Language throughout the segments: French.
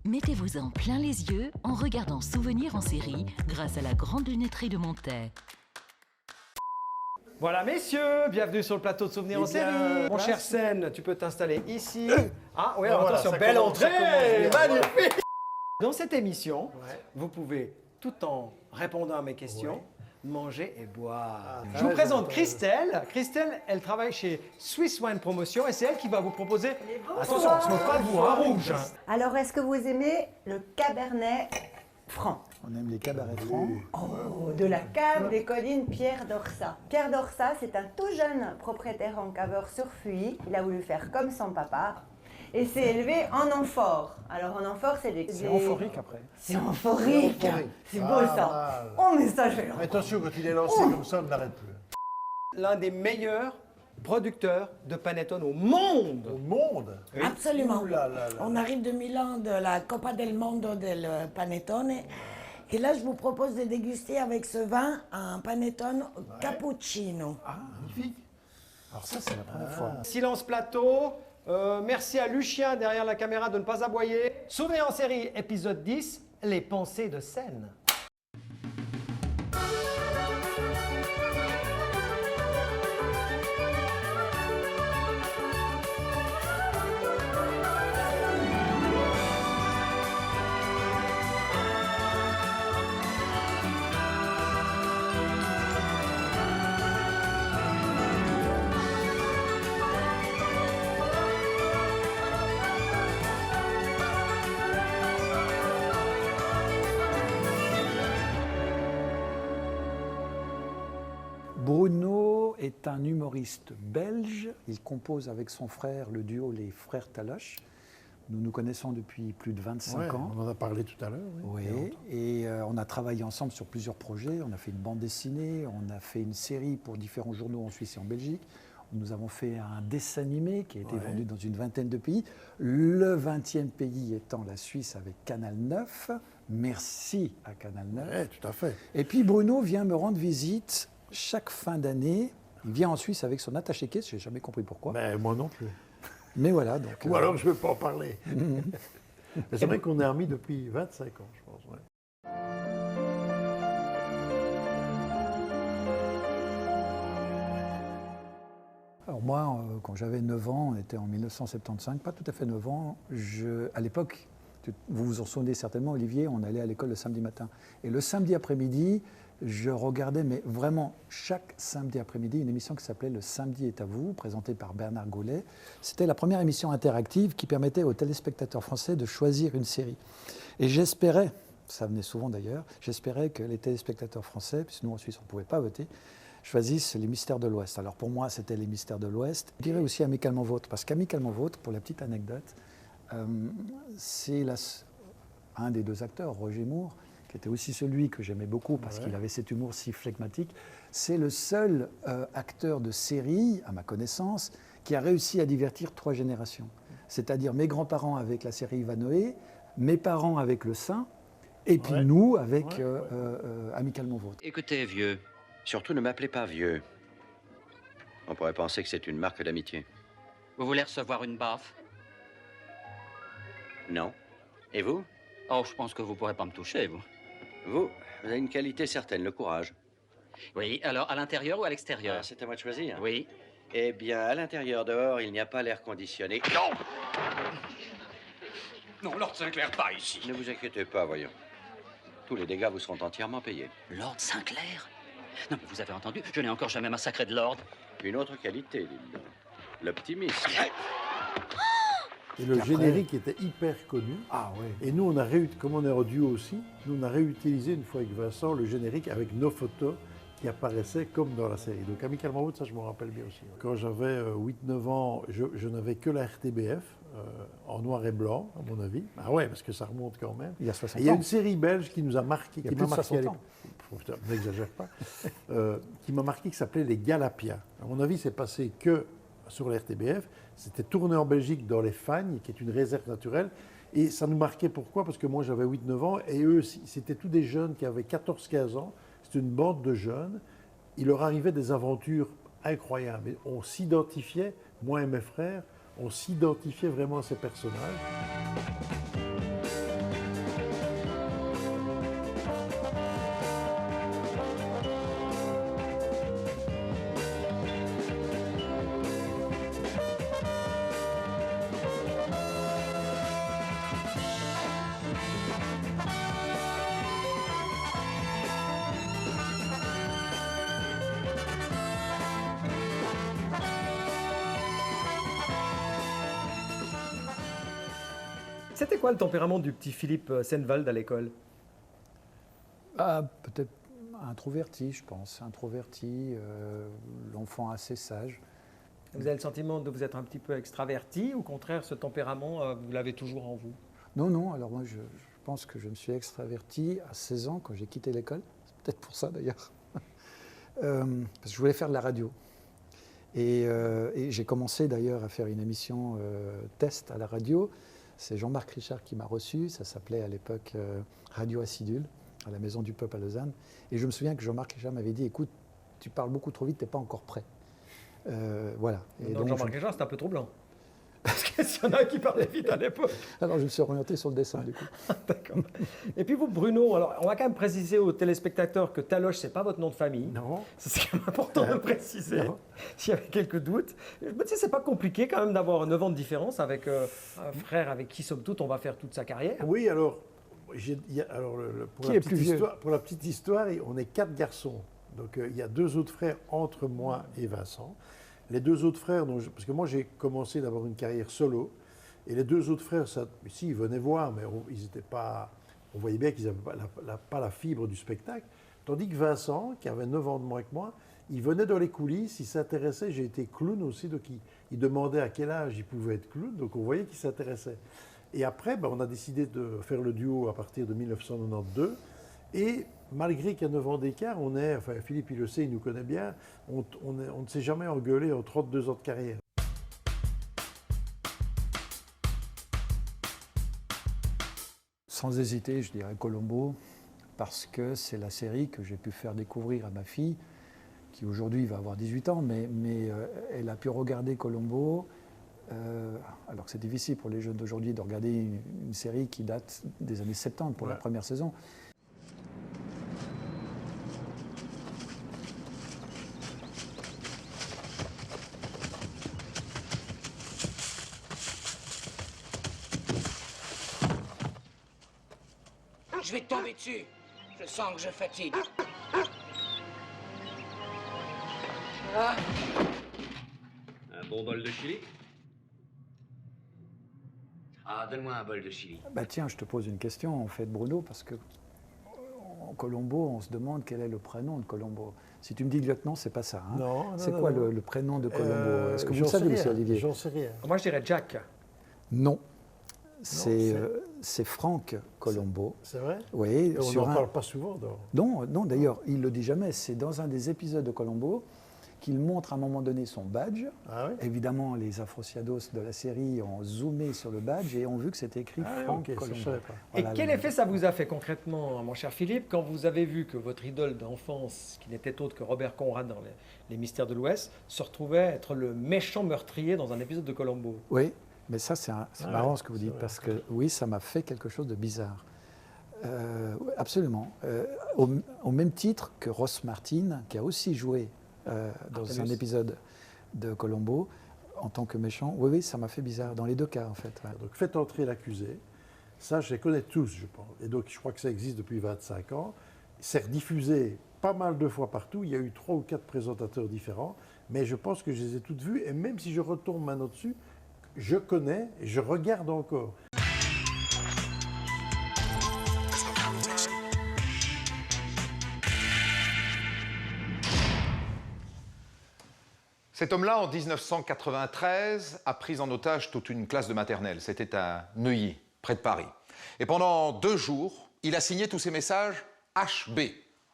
Mettez-vous-en plein les yeux en regardant Souvenirs en série grâce à la grande lunetterie de Montet. Voilà, messieurs, bienvenue sur le plateau de Souvenirs en série. Mon cher Sen, tu peux t'installer ici. Ah oui, alors attention, belle entrée, magnifique. Dans cette émission, vous pouvez, tout en répondant à mes questions, manger et boire. Je vous présente Christelle. Christelle, elle travaille chez Swiss Wine Promotion et c'est elle qui va vous proposer, attention, on ne se moque pas de vous, un rouge. Alors, est-ce que vous aimez le Cabernet Franc? On aime les cabarets francs. Oh, de la cave des collines Pierre d'Orsat. Pierre d'Orsat, c'est un tout jeune propriétaire en caveur sur Fuy. Il a voulu faire comme son papa et s'est élevé en amphore. Alors en amphore, c'est des... C'est amphorique après. C'est amphorique. C'est beau ça. Oh mais ça, je vais le... Attention, quand il est lancé comme ça, on n'arrête plus. L'un des meilleurs producteurs de panettone au monde. Au monde? Oui. Absolument. Ouh là là là. On arrive de Milan, de la Coppa del Mondo del Panettone. Et là, je vous propose de déguster avec ce vin un panettone cappuccino. Ah, magnifique. Alors ça, c'est la première fois. Silence plateau. Merci à Lucien derrière la caméra de ne pas aboyer. Souvenirs en série, épisode 10, les pensées de scène. Bruno est un humoriste belge. Il compose avec son frère le duo Les Frères Taloche. Nous nous connaissons depuis plus de 25 ans. On en a parlé tout à l'heure. Oui, et on a travaillé ensemble sur plusieurs projets. On a fait une bande dessinée, on a fait une série pour différents journaux en Suisse et en Belgique. Nous avons fait un dessin animé qui a été vendu dans une vingtaine de pays. Le 20e pays étant la Suisse avec Canal 9. Merci à Canal 9. Oui, tout à fait. Et puis Bruno vient me rendre visite chaque fin d'année. Il vient en Suisse avec son attaché-caisse, je n'ai jamais compris pourquoi. Ben, moi non plus. Mais voilà, donc... Ou alors je ne veux pas en parler. Mais c'est vrai qu'on est amis depuis 25 ans, je pense. Ouais. Alors moi, quand j'avais 9 ans, on était en 1975, pas tout à fait 9 ans, à l'époque, vous vous en souvenez certainement, Olivier, on allait à l'école le samedi matin. Et le samedi après-midi, je regardais, mais vraiment chaque samedi après-midi, une émission qui s'appelait Le Samedi est à vous, présentée par Bernard Gaulet. C'était la première émission interactive qui permettait aux téléspectateurs français de choisir une série. Et j'espérais, ça venait souvent d'ailleurs, j'espérais que les téléspectateurs français, puisque nous en Suisse on ne pouvait pas voter, choisissent les Mystères de l'Ouest. Alors pour moi, c'était les Mystères de l'Ouest. Je dirais aussi Amicalement Vôtre, parce qu'Amicalement Vôtre, pour la petite anecdote, c'est un des deux acteurs, Roger Moore, qui était aussi celui que j'aimais beaucoup parce qu'il avait cet humour si flegmatique. C'est le seul acteur de série, à ma connaissance, qui a réussi à divertir 3 générations. C'est-à-dire mes grands-parents avec la série Ivanhoé, mes parents avec Le Saint, et puis nous avec Amicalement Vôtre. Écoutez, vieux, surtout ne m'appelez pas vieux. On pourrait penser que c'est une marque d'amitié. Vous voulez recevoir une baffe? Non. Et vous? Oh, je pense que vous pourrez pas me toucher, vous. Vous avez une qualité certaine, le courage. Oui, alors à l'intérieur ou à l'extérieur? Ah, c'est à moi de choisir. Oui. Eh bien, à l'intérieur, dehors, il n'y a pas l'air conditionné. Non! Non, Lord Sinclair, pas ici. Ne vous inquiétez pas, voyons. Tous les dégâts vous seront entièrement payés. Lord Sinclair? Non, mais vous avez entendu, je n'ai encore jamais massacré de Lord. Une autre qualité, dites-donc. L'optimisme. Et le générique était hyper connu. Ah oui. Et nous, comme on est en duo aussi, nous on a réutilisé une fois avec Vincent le générique avec nos photos qui apparaissaient comme dans la série. Donc Amicalement Vôtre, ça je me rappelle bien aussi. Quand j'avais 8-9 ans, je n'avais que la RTBF, en noir et blanc, à mon avis. Ah ouais, parce que ça remonte quand même. Il y a 60 ans. Et il y a une série belge qui nous a marqué, Il y a qui plus m'a de marqué à 60 ans. l'époque. Putain, n'exagère pas. Qui m'a marqué, qui s'appelait Les Galapiens. À mon avis, c'est passé que sur la RTBF. C'était tourné en Belgique dans les Fagnes, qui est une réserve naturelle. Et ça nous marquait pourquoi? Parce que moi, j'avais 8-9 ans et eux, c'était tous des jeunes qui avaient 14-15 ans. C'était une bande de jeunes. Il leur arrivait des aventures incroyables. Et on s'identifiait, moi et mes frères, on s'identifiait vraiment à ces personnages. C'était quoi le tempérament du petit Philippe Sennewald à l'école? Peut-être introverti, je pense. Introverti, l'enfant assez sage. Vous avez le sentiment de vous être un petit peu extraverti ou au contraire, ce tempérament, vous l'avez toujours en vous? Non. Alors moi, je pense que je me suis extraverti à 16 ans quand j'ai quitté l'école. C'est peut-être pour ça d'ailleurs. Parce que je voulais faire de la radio. Et j'ai commencé d'ailleurs à faire une émission test à la radio. C'est Jean-Marc Richard qui m'a reçu. Ça s'appelait à l'époque Radio Acidule, à la Maison du Peuple à Lausanne. Et je me souviens que Jean-Marc Richard m'avait dit, écoute, tu parles beaucoup trop vite, tu n'es pas encore prêt. Voilà. Et donc Jean-Marc Richard, c'est un peu troublant. Parce qu'il y en a qui parlaient vite à l'époque. Alors je me suis orienté sur le dessin du coup. D'accord. Et puis vous, Bruno, alors on va quand même préciser aux téléspectateurs que Taloche, c'est pas votre nom de famille. Non. C'est quand même important de le préciser, s'il y avait quelques doutes. Je me dis, c'est pas compliqué quand même d'avoir 9 ans de différence avec un frère avec qui, somme toute, on va faire toute sa carrière. Oui, alors, pour la petite histoire, on est 4 garçons. Donc il y a 2 autres frères entre moi et Vincent. Les 2 autres frères, parce que moi j'ai commencé d'avoir une carrière solo, et les 2 autres frères, ils venaient voir, mais ils n'étaient pas, on voyait bien qu'ils n'avaient pas la fibre du spectacle. Tandis que Vincent, qui avait 9 ans de moins que moi, il venait dans les coulisses, il s'intéressait, j'ai été clown aussi, donc il demandait à quel âge il pouvait être clown, donc on voyait qu'il s'intéressait. Et après, on a décidé de faire le duo à partir de 1992, et malgré qu'il y a 9 ans d'écart, Philippe il le sait, il nous connaît bien, on ne s'est jamais engueulé en 32 ans de carrière. Sans hésiter, je dirais Colombo, parce que c'est la série que j'ai pu faire découvrir à ma fille, qui aujourd'hui va avoir 18 ans, mais elle a pu regarder Colombo, alors que c'est difficile pour les jeunes d'aujourd'hui de regarder une série qui date des années 70 pour la première saison. Je vais te tomber dessus. Je sens que je fatigue. Ah. Un bon bol de chili? Ah, donne-moi un bol de chili. Tiens, je te pose une question en fait, Bruno, parce que en Colombo, on se demande quel est le prénom de Colombo. Si tu me dis lieutenant, c'est pas ça. Hein. Non. C'est quoi le prénom de Colombo? Est-ce que vous le savez, monsieur Olivier? J'en sais rien. Moi, je dirais Jack. Non. C'est Franck Colombo. C'est vrai? Oui. Et on n'en parle pas souvent. Non, d'ailleurs, il ne le dit jamais. C'est dans un des épisodes de Colombo qu'il montre à un moment donné son badge. Ah oui? Évidemment, les Afrosiados de la série ont zoomé sur le badge et ont vu que c'était écrit Franck Colombo. Et quel effet ça vous a fait concrètement, mon cher Philippe, quand vous avez vu que votre idole d'enfance, qui n'était autre que Robert Conrad dans les Mystères de l'Ouest, se retrouvait être le méchant meurtrier dans un épisode de Colombo? Oui. Mais ça, c'est marrant ce que vous dites, parce que oui, ça m'a fait quelque chose de bizarre. Absolument. Au même titre que Ross Martin, qui a aussi joué dans un épisode de Colombo, en tant que méchant. Oui, ça m'a fait bizarre, dans les 2 cas, en fait. Ouais. Donc, faites entrer l'accusé. Ça, je les connais tous, je pense. Et donc, je crois que ça existe depuis 25 ans. C'est rediffusé pas mal de fois partout. Il y a eu 3 ou 4 présentateurs différents. Mais je pense que je les ai toutes vues. Et même si je retourne maintenant dessus, je connais et je regarde encore. Cet homme-là, en 1993, a pris en otage toute une classe de maternelle. C'était à Neuilly, près de Paris. Et pendant 2 jours, il a signé tous ses messages HB.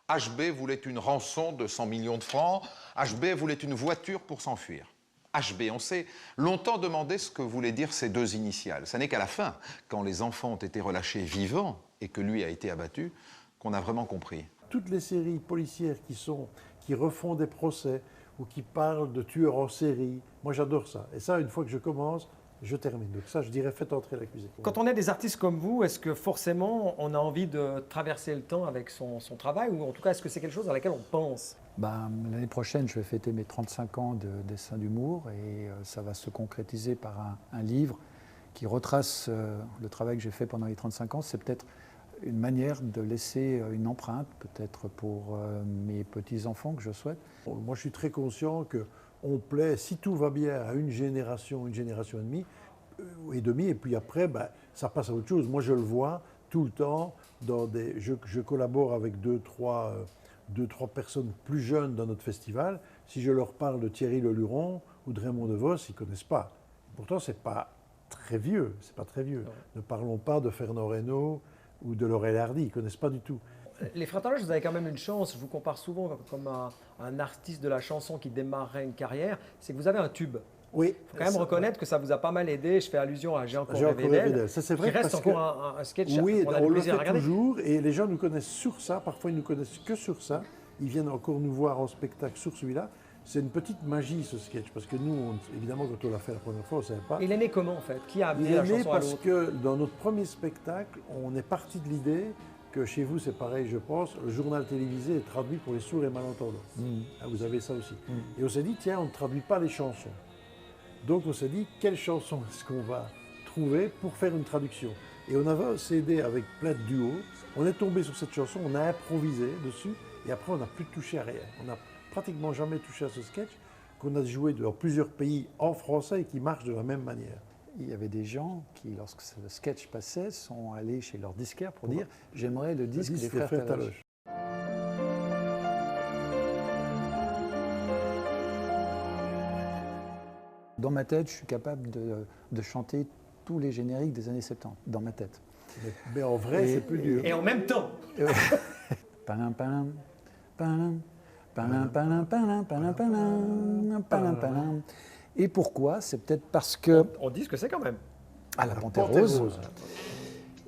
HB voulait une rançon de 100 millions de francs. HB voulait une voiture pour s'enfuir. HB, on s'est longtemps demandé ce que voulaient dire ces 2 initiales. Ce n'est qu'à la fin, quand les enfants ont été relâchés vivants et que lui a été abattu, qu'on a vraiment compris. Toutes les séries policières qui refont des procès ou qui parlent de tueurs en série, moi j'adore ça. Et ça, une fois que je commence, je termine. Donc ça, je dirais, faites entrer l'accusé. Quand on est des artistes comme vous, est-ce que forcément on a envie de traverser le temps avec son travail, ou en tout cas, est-ce que c'est quelque chose à laquelle on pense? L'année prochaine, je vais fêter mes 35 ans de dessin d'humour et ça va se concrétiser par un livre qui retrace le travail que j'ai fait pendant les 35 ans. C'est peut-être une manière de laisser une empreinte, peut-être pour mes petits-enfants que je souhaite. Moi, je suis très conscient qu'on plaît, si tout va bien, à une génération et demie. et demi, et puis après, ça passe à autre chose. Moi, je le vois tout le temps. Je collabore avec deux, trois personnes plus jeunes dans notre festival. Si je leur parle de Thierry Leluron ou de Raymond DeVos, ils ne connaissent pas. Pourtant, c'est pas très vieux. Ouais. Ne parlons pas de Fernand Reynaud ou de Laurel Hardy, ils ne connaissent pas du tout. Les Frères Taloche, vous avez quand même une chance, je vous compare souvent comme un artiste de la chanson qui démarrerait une carrière, c'est que vous avez un tube. Oui. Il faut quand même reconnaître que ça vous a pas mal aidé. Je fais allusion à Jean Corré-Védel, ça c'est vrai, qui reste encore un sketch oui, qu'on a du plaisir à regarder. Toujours, et les gens nous connaissent sur ça, parfois ils nous connaissent que sur ça, ils viennent encore nous voir en spectacle sur celui-là. C'est une petite magie ce sketch, parce que nous, évidemment, quand on l'a fait la première fois, on ne savait pas. Il est né comment en fait? Qui a amené la chanson à l'autre? Parce que dans notre premier spectacle, on est parti de l'idée que chez vous, c'est pareil, je pense, le journal télévisé est traduit pour les sourds et malentendants. Vous avez ça aussi. Et on s'est dit, tiens, on ne traduit pas les chansons. Donc on s'est dit, quelle chanson est-ce qu'on va trouver pour faire une traduction? Et on avait un CD avec plein de duos. On est tombé sur cette chanson, on a improvisé dessus, et après on n'a plus touché à rien. On n'a pratiquement jamais touché à ce sketch, qu'on a joué dans plusieurs pays en français et qui marche de la même manière. Il y avait des gens qui, lorsque le sketch passait, sont allés chez leur disquaire pour dire « J'aimerais le disque des Frères Taloche ». Dans ma tête, je suis capable de chanter tous les génériques des années 70, dans ma tête. Mais en vrai, c'est plus dur. Et en même temps. Palam, palam, palam, palam, palam, palam, palam, palam, palam, palam. Et pourquoi? C'est peut-être parce que... On dit ce que c'est quand même. Ah, la Panthère Rose.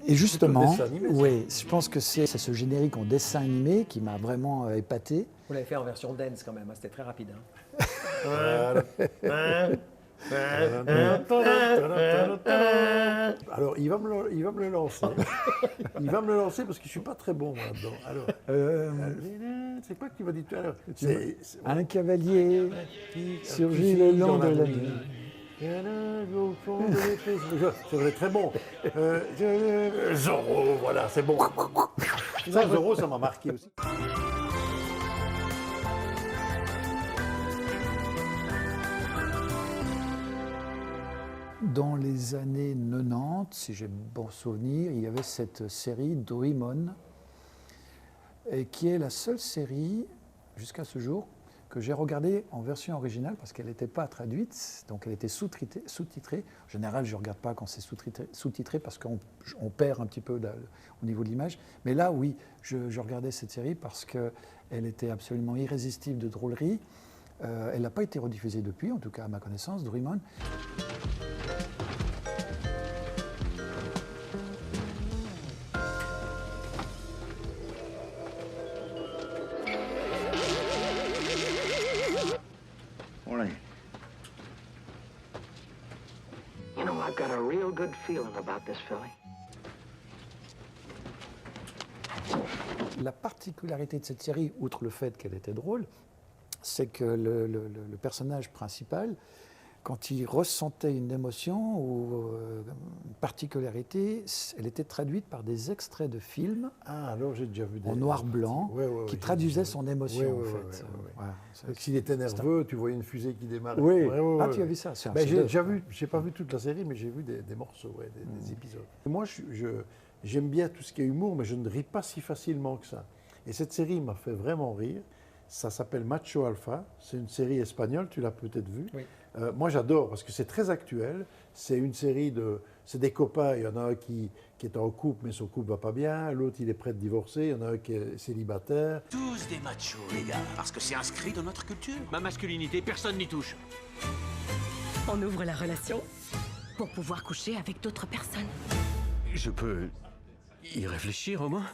Et justement, oui, je pense que c'est ce générique en dessin animé qui m'a vraiment épaté. Vous l'avez fait en version dance quand même, c'était très rapide. Alors, il va me le lancer. Il va me le lancer parce que je ne suis pas très bon là-dedans. Alors, c'est quoi que tu vas dire tout à l'heure? Un cavalier surgit le long de la nuit. C'est très bon. Zorro, voilà, c'est bon. Ça, Zorro, ça m'a marqué aussi. Dans les années 90, si j'ai bon souvenir, il y avait cette série Doraemon, qui est la seule série, jusqu'à ce jour, que j'ai regardée en version originale parce qu'elle n'était pas traduite, donc elle était sous-titrée. En général, je ne regarde pas quand c'est sous-titré parce qu'on perd un petit peu au niveau de l'image. Mais là, oui, je regardais cette série parce qu'elle était absolument irrésistible de drôlerie. Elle n'a pas été rediffusée depuis, en tout cas à ma connaissance, Doraemon. You know, I've got a real good feeling about this, Philly. La particularité de cette série, outre le fait qu'elle était drôle, c'est que le personnage principal, quand il ressentait une émotion ou une particularité, elle était traduite par des extraits de films alors j'ai déjà vu en noir-blanc qui traduisaient son émotion. S'il était nerveux, tu voyais une fusée qui démarrait. Ah, tu as vu ça? J'ai pas vu toute la série, mais j'ai vu des morceaux, des épisodes. Moi, j'aime bien tout ce qui est humour, mais je ne ris pas si facilement que ça. Et cette série m'a fait vraiment rire. Ça s'appelle Macho Alpha. C'est une série espagnole, tu l'as peut-être vue. Oui. Moi, j'adore parce que c'est très actuel. C'est une série c'est des copains. Il y en a un qui est en couple, mais son couple va pas bien. L'autre, il est prêt de divorcer. Il y en a un qui est célibataire. Tous des machos, les gars, parce que c'est inscrit dans notre culture. Ma masculinité, personne n'y touche. On ouvre la relation pour pouvoir coucher avec d'autres personnes. Je peux y réfléchir au moins?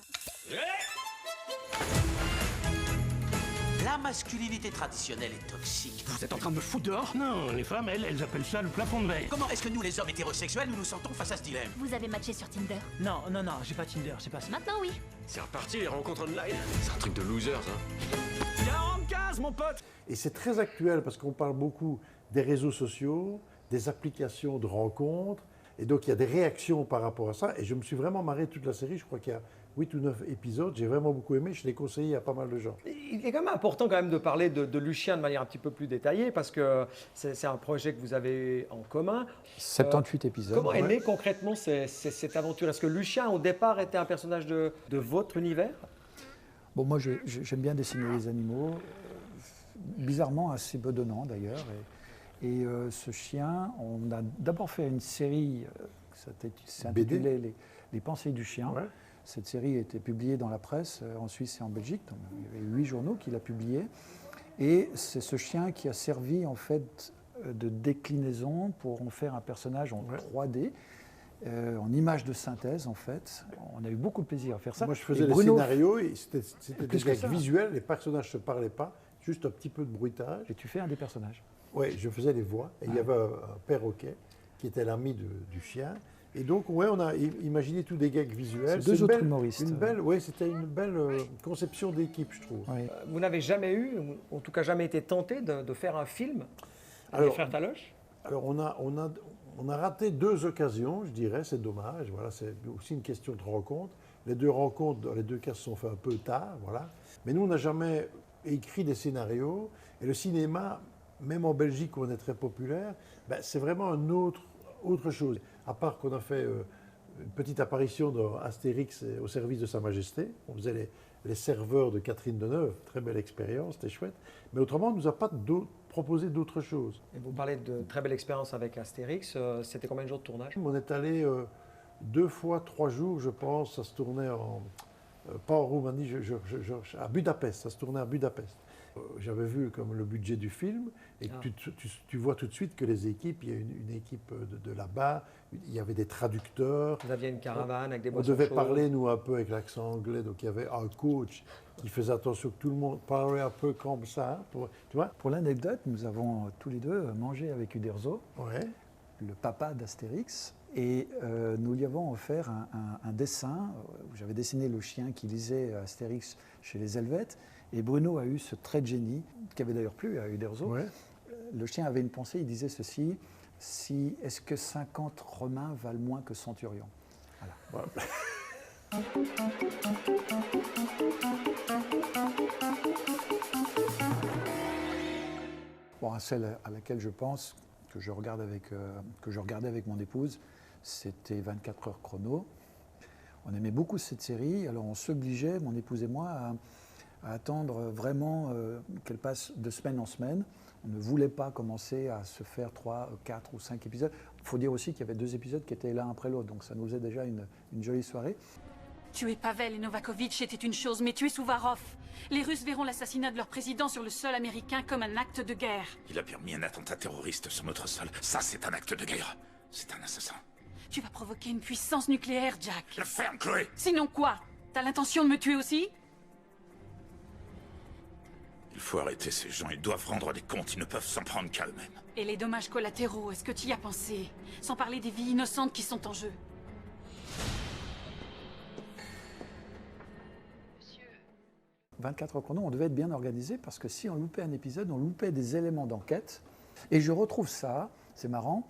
La masculinité traditionnelle est toxique. Vous êtes en train de me foutre dehors? Non, les femmes, elles appellent ça le plafond de verre. Comment est-ce que nous, les hommes hétérosexuels, nous nous sentons face à ce dilemme? Vous avez matché sur Tinder? Non, j'ai pas Tinder, c'est pas ça. Maintenant, oui. C'est reparti, les rencontres online. C'est un truc de losers, ça. 40 cases, mon pote! Et c'est très actuel parce qu'on parle beaucoup des réseaux sociaux, des applications de rencontres. Et donc, il y a des réactions par rapport à ça. Et je me suis vraiment marré toute la série. Je crois qu'il y a 8 ou 9 épisodes. J'ai vraiment beaucoup aimé, je l'ai conseillé à pas mal de gens. Il est quand même important quand même de parler de Lucien de manière un petit peu plus détaillée parce que c'est un projet que vous avez en commun. 78 épisodes. Comment est née concrètement cette aventure? Est-ce que Lucien au départ était un personnage de votre univers? Bon, moi j'aime bien dessiner les animaux, bizarrement assez bedonnant d'ailleurs. Et ce chien, on a d'abord fait une série, c'est intitulé les Pensées du chien. Ouais. Cette série a été publiée dans la presse en Suisse et en Belgique. Donc, il y avait 8 journaux qui l'a publiée. Et c'est ce chien qui a servi en fait de déclinaison pour en faire un personnage en 3D. En images de synthèse, en fait. On a eu beaucoup de plaisir à faire ça. Moi, je faisais les scénarios, et c'était des gags visuels, les personnages ne se parlaient pas, juste un petit peu de bruitage. Et tu fais un des personnages? Oui, je faisais les voix. Et il y avait un perroquet qui était l'ami du chien. Et donc, ouais, on a imaginé tous des gags visuels. Deux autres humoristes. C'était une belle conception d'équipe, je trouve. Oui. Vous n'avez jamais eu, ou en tout cas jamais été tenté de faire un film avec les frères Taloche? Alors, on a raté 2 occasions, je dirais, c'est dommage. Voilà, c'est aussi une question de rencontre. Les 2 rencontres, dans les 2 cas, se sont fait un peu tard. Voilà. Mais nous, on n'a jamais écrit des scénarios. Et le cinéma, même en Belgique, où on est très populaire, c'est vraiment autre chose. À part qu'on a fait une petite apparition dans Astérix au service de Sa Majesté. On faisait les serveurs de Catherine Deneuve. Très belle expérience, c'était chouette. Mais autrement, on ne nous a pas proposé d'autres choses. Et vous parlez de très belle expérience avec Astérix. C'était combien de jours de tournage? On est allé 2 fois 3 jours, je pense. Ça se tournait pas en Roumanie, à Budapest. Ça se tournait à Budapest. J'avais vu comme le budget du film et tu vois tout de suite que les équipes, il y a une équipe de là-bas, il y avait des traducteurs. Vous aviez une caravane avec des boissons chaudes. On devait parler, nous, un peu avec l'accent anglais, donc il y avait un coach qui faisait attention que tout le monde parlait un peu comme ça. Tu vois? Pour l'anecdote, nous avons tous les deux mangé avec Uderzo, le papa d'Astérix, et nous lui avons offert un dessin où j'avais dessiné le chien qui lisait Astérix chez les Helvètes. Et Bruno a eu ce trait de génie, qui avait d'ailleurs plu à Uderzo. Ouais. Le chien avait une pensée, il disait ceci, est-ce que 50 Romains valent moins que Centurion? Voilà. Bon, celle à laquelle je pense, que je regardais avec mon épouse, c'était 24 heures chrono. On aimait beaucoup cette série, alors on s'obligeait, mon épouse et moi, à attendre vraiment qu'elle passe de semaine en semaine. On ne voulait pas commencer à se faire 3, 4 ou 5 épisodes. Il faut dire aussi qu'il y avait 2 épisodes qui étaient l'un après l'autre, donc ça nous faisait déjà une jolie soirée. Tuer Pavel et Novakovitch était une chose, mais tuer Souvarov, les Russes verront l'assassinat de leur président sur le sol américain comme un acte de guerre. Il a permis un attentat terroriste sur notre sol. Ça, c'est un acte de guerre. C'est un assassin. Tu vas provoquer une puissance nucléaire, Jack. Le ferme, Chloé. Sinon quoi? T'as l'intention de me tuer aussi? Il faut arrêter ces gens, ils doivent rendre des comptes, ils ne peuvent s'en prendre qu'à eux-mêmes. Et les dommages collatéraux, est-ce que tu y as pensé? Sans parler des vies innocentes qui sont en jeu. 24 heures chrono, on devait être bien organisé parce que si on loupait un épisode, on loupait des éléments d'enquête. Et je retrouve ça, c'est marrant,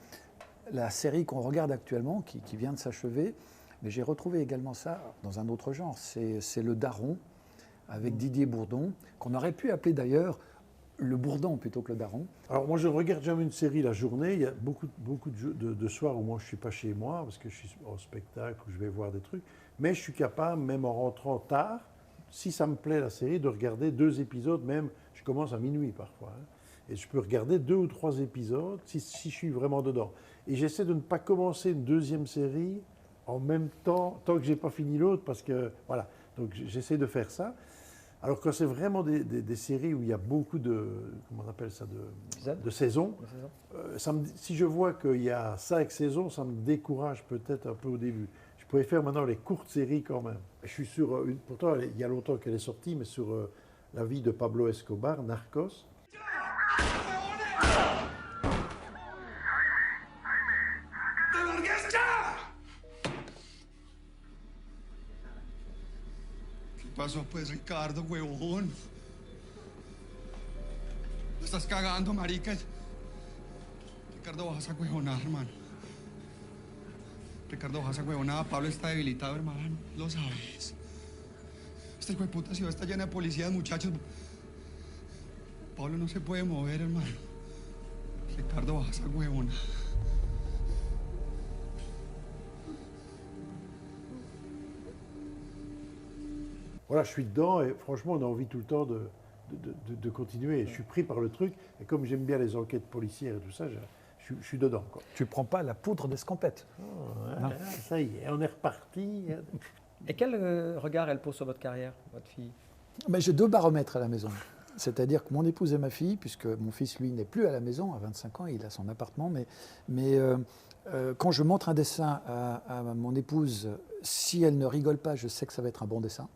la série qu'on regarde actuellement, qui vient de s'achever, mais j'ai retrouvé également ça dans un autre genre, c'est Le Daron, avec Didier Bourdon, qu'on aurait pu appeler d'ailleurs Le Bourdon plutôt que Le Daron. Alors moi je ne regarde jamais une série la journée, il y a beaucoup de soirs où moi je ne suis pas chez moi, parce que je suis au spectacle, où je vais voir des trucs, mais je suis capable, même en rentrant tard, si ça me plaît la série, de regarder 2 épisodes, même je commence à minuit parfois, hein, et je peux regarder 2 ou 3 épisodes si je suis vraiment dedans. Et j'essaie de ne pas commencer une 2e série en même temps, tant que je n'ai pas fini l'autre, parce que voilà, donc j'essaie de faire ça. Alors quand c'est vraiment des séries où il y a beaucoup de, comment on appelle ça, de saisons, si je vois qu'il y a 5 saisons, ça me décourage peut-être un peu au début. Je préfère maintenant les courtes séries quand même. Je suis sur pourtant il y a longtemps qu'elle est sortie, mais sur la vie de Pablo Escobar, Narcos. ¿Qué pasó pues, Ricardo, huevón? Lo estás cagando, marica. Ricardo, vas a huevonar, hermano. Ricardo, vas a huevonar. Pablo está debilitado, hermano. Lo sabes. Esta hijo de puta ciudad está llena de policías, muchachos. Pablo no se puede mover, hermano. Ricardo, baja esa huevona. Voilà, je suis dedans et franchement, on a envie tout le temps de continuer. Je suis pris par le truc et comme j'aime bien les enquêtes policières et tout ça, je suis dedans, quoi. Tu prends pas la poudre d'escampette. Oh, ouais, ça y est, on est reparti. Et quel regard elle pose sur votre carrière, votre fille? Mais j'ai 2 baromètres à la maison. C'est-à-dire que mon épouse et ma fille, puisque mon fils, lui, n'est plus à la maison, à 25 ans, il a son appartement, mais quand je montre un dessin à mon épouse, si elle ne rigole pas, je sais que ça va être un bon dessin.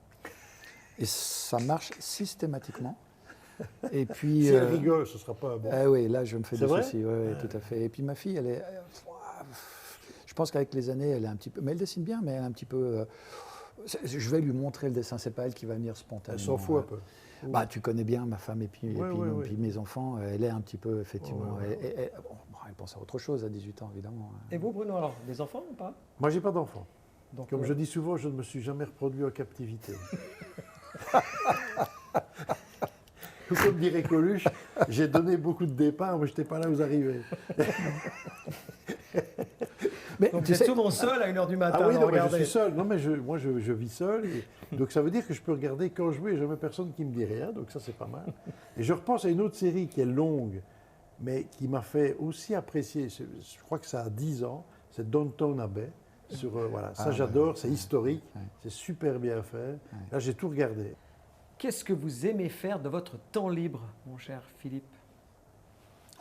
Et ça marche systématiquement. Et puis, si elle rigole, ce ne sera pas bon. Oui, là, je me fais des soucis. Ouais, ah. Tout à fait. Et puis ma fille, elle est... je pense qu'avec les années, elle est un petit peu... Mais elle dessine bien, mais elle est un petit peu... je vais lui montrer le dessin. Ce n'est pas elle qui va venir spontanément. Elle s'en fout un peu. Bah, tu connais bien ma femme et puis, puis mes enfants. Elle est un petit peu, effectivement... elle pense à autre chose à 18 ans, évidemment. Et vous, Bruno, alors, des enfants ou pas? Moi, j'ai pas d'enfants. Donc, comme je dis souvent, je ne me suis jamais reproduit en captivité. Comme dirait Coluche, j'ai donné beaucoup de départs, mais je n'étais pas là où vous arrivez. Mais donc tu es souvent seul à 1h du matin. Ah oui, non, je suis seul. Non, mais moi, je vis seul. Donc ça veut dire que je peux regarder quand je veux et jamais personne qui me dit rien. Donc ça, c'est pas mal. Et je repense à une autre série qui est longue, mais qui m'a fait aussi apprécier. Je crois que ça a 10 ans. C'est Downton Abbey. Voilà, ça j'adore, c'est historique, c'est super bien fait. Là, j'ai tout regardé. Qu'est-ce que vous aimez faire de votre temps libre, mon cher Philippe?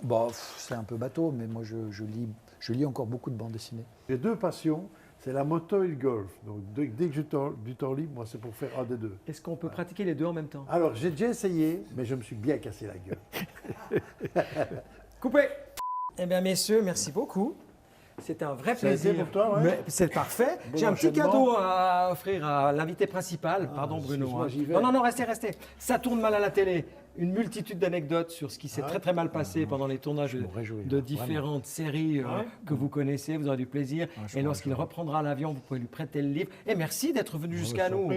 Bon, c'est un peu bateau, mais moi je lis encore beaucoup de bandes dessinées. J'ai 2 passions, c'est la moto et le golf. Donc dès que j'ai du temps libre, moi c'est pour faire un des 2. Est-ce qu'on peut pratiquer les 2 en même temps? Alors j'ai déjà essayé, mais je me suis bien cassé la gueule. Coupé. Eh bien messieurs, merci beaucoup. C'était un vrai plaisir. Pour toi, ouais. C'est parfait. Bon, j'ai un petit cadeau à offrir à l'invité principal. Pardon Bruno. Moi, j'y vais. Non, restez. Ça tourne mal à la télé. Une multitude d'anecdotes sur ce qui s'est très mal passé pendant les tournages de différentes séries que vous connaissez. Vous aurez du plaisir. Et lorsqu'il reprendra l'avion, vous pouvez lui prêter le livre. Et merci d'être venu jusqu'à nous.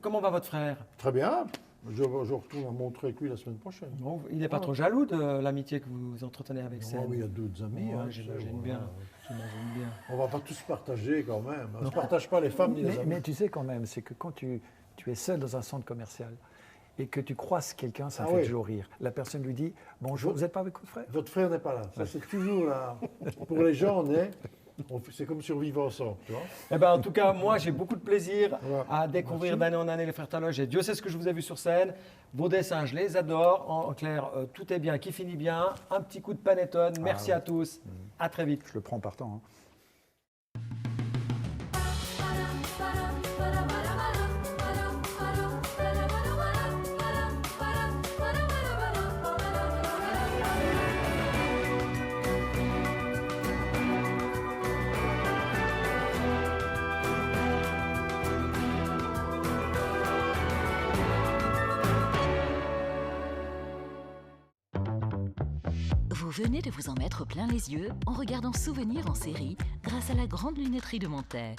Comment va votre frère? Très bien. Je retourne à Montreux avec lui la semaine prochaine. Bon, il n'est pas trop jaloux de l'amitié que vous entretenez avec Seine? Oui, il y a d'autres amis. J'imagine bien. On ne va pas tous partager quand même. On ne se partage pas les femmes ni les amis. Mais tu sais quand même, c'est que quand tu es seul dans un centre commercial et que tu croises quelqu'un, ça fait toujours rire. La personne lui dit « Bonjour, vous n'êtes pas avec votre frère ?» Votre frère n'est pas là. Ça, c'est toujours là. Pour les gens, c'est comme survivre ensemble, tu vois. Eh ben, en tout cas, moi, j'ai beaucoup de plaisir à découvrir d'année en année les Frères Taloche. Et Dieu sait ce que je vous ai vu sur scène. Vos dessins, je les adore. En clair, tout est bien, qui finit bien. Un petit coup de panettone. Merci à tous. À très vite. Je le prends partant. Vous venez de vous en mettre plein les yeux en regardant Souvenirs en série grâce à la grande lunetterie de Monterre.